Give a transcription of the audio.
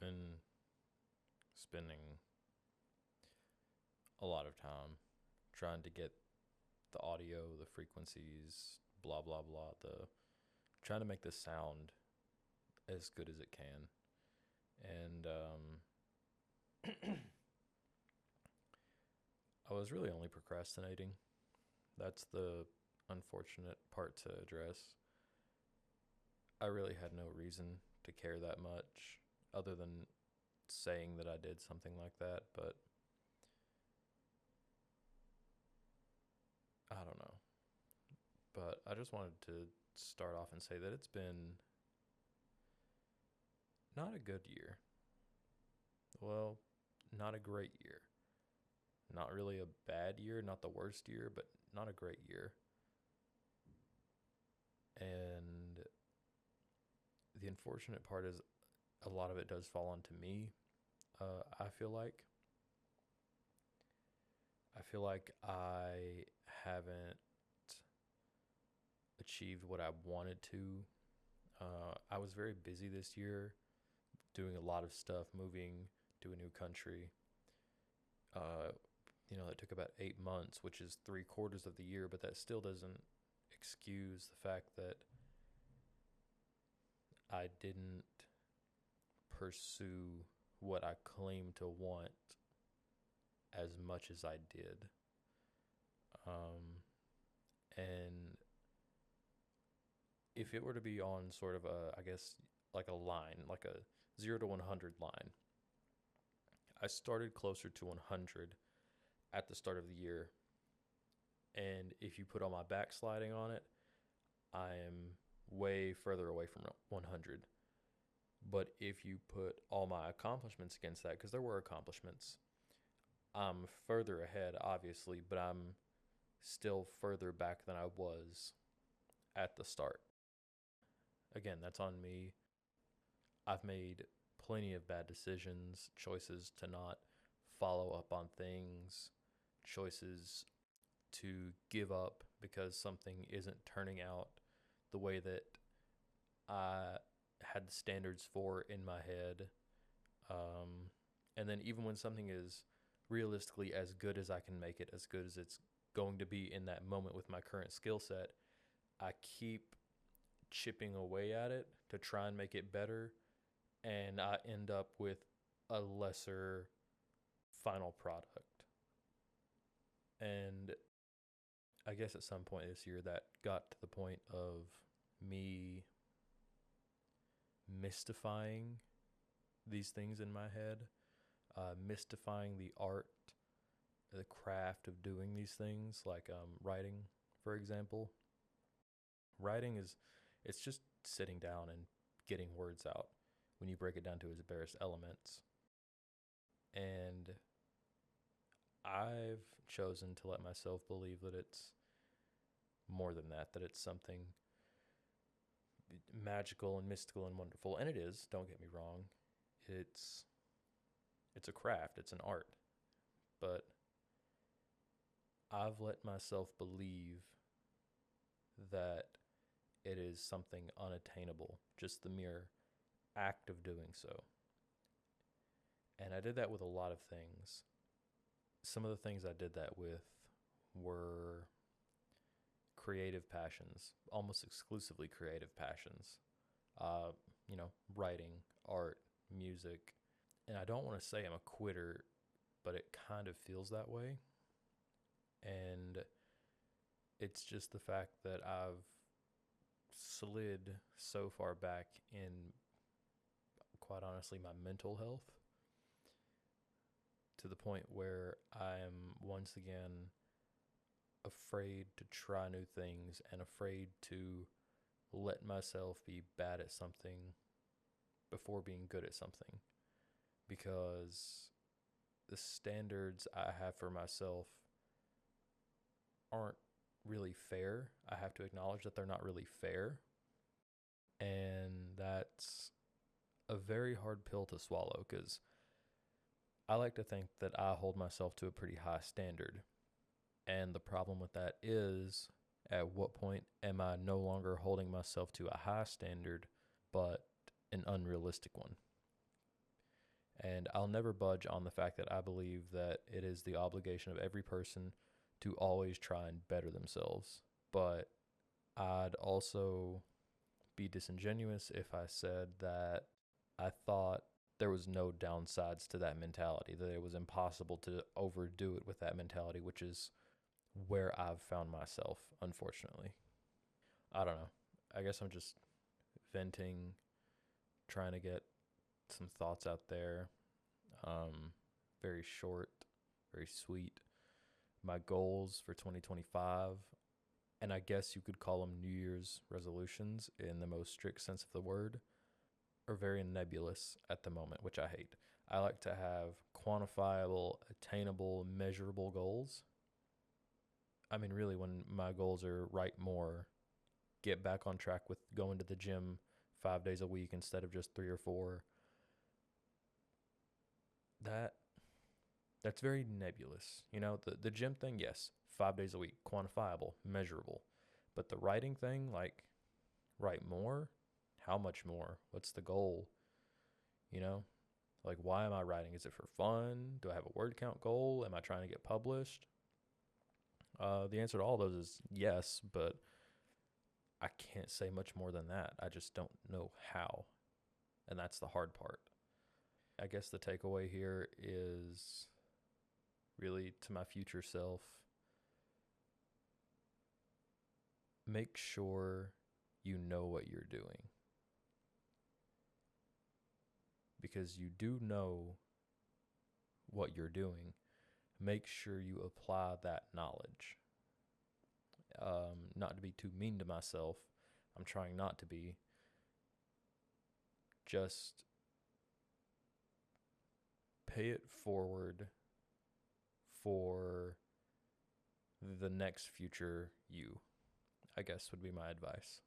been spending a lot of time trying to get the audio, the frequencies, blah blah blah, the trying to make the sound as good as it can. And I was really only procrastinating. That's the unfortunate part to address. I really had no reason to care that much other than saying that I did something like that, but I don't know. But I just wanted to start off and say that it's been not a good year. Well, not a great year. Not really a bad year, not the worst year, but not a great year. And the unfortunate part is a lot of it does fall onto me. I feel like. I feel like I haven't achieved what I wanted to. I was very busy this year, doing a lot of stuff, moving to a new country. Uh, that took about 8 months, which is 3/4 of the year, but that still doesn't excuse the fact that I didn't pursue what I claim to want as much as I did. Um, and if it were to be on sort of a, I guess, like a line, like a 0 to 100 line, I started closer to 100 at the start of the year. And if you put all my backsliding on it, I am way further away from 100. But if you put all my accomplishments against that, because there were accomplishments, I'm further ahead, obviously, but I'm still further back than I was at the start. Again, that's on me. I've made plenty of bad decisions, choices to not follow up on things, choices to give up because something isn't turning out the way that I had the standards for in my head. And then even when something is realistically as good as I can make it, as good as it's going to be in that moment with my current skill set, I keep chipping away at it to try and make it better, and I end up with a lesser final product. And I guess at some point this year that got to the point of me mystifying these things in my head, mystifying the art, the craft of doing these things, like writing, for example. Writing is, it's just sitting down and getting words out when you break it down to its barest elements. And I've chosen to let myself believe that it's more than that, that it's something magical and mystical and wonderful. And it is, don't get me wrong. It's it's a craft, it's an art. But I've let myself believe that it is something unattainable, just the mere act of doing so. And I did that with a lot of things. Some of the things I did that with were creative passions, almost exclusively creative passions. Uh, Writing, art, music. And I don't want to say I'm a quitter, but it kind of feels that way. And it's just the fact that I've slid so far back in, quite honestly, my mental health to the point where I am once again afraid to try new things and afraid to let myself be bad at something before being good at something, because the standards I have for myself aren't really fair. I have to acknowledge that they're not really fair. And that's a very hard pill to swallow because I like to think that I hold myself to a pretty high standard. And the problem with that is, at what point am I no longer holding myself to a high standard, but an unrealistic one? And I'll never budge on the fact that I believe that it is the obligation of every person to always try and better themselves. But I'd also be disingenuous if I said that I thought there was no downsides to that mentality, that it was impossible to overdo it with that mentality, which is where I've found myself, unfortunately. I don't know. I guess I'm just venting, trying to get some thoughts out there. Um, Very short, very sweet. My goals for 2025, and I guess you could call them New Year's resolutions in the most strict sense of the word, are very nebulous at the moment, which I hate. I like to have quantifiable, attainable, measurable goals. I mean, really, when my goals are write more, get back on track with going to the gym 5 days a week instead of just 3 or 4, that that's very nebulous. The gym thing, yes, 5 days a week, quantifiable, measurable. But the writing thing, like write more, how much more? What's the goal? You know, like why am I writing? Is it for fun? Do I have a word count goal? Am I trying to get published? The answer to all those is yes, but I can't say much more than that. I just don't know how, and that's the hard part. I guess the takeaway here is really to my future self, make sure you know what you're doing, because you do know what you're doing. Make sure you apply that knowledge. Not to be too mean to myself, I'm trying not to be. Just pay it forward for the next future you, I guess would be my advice.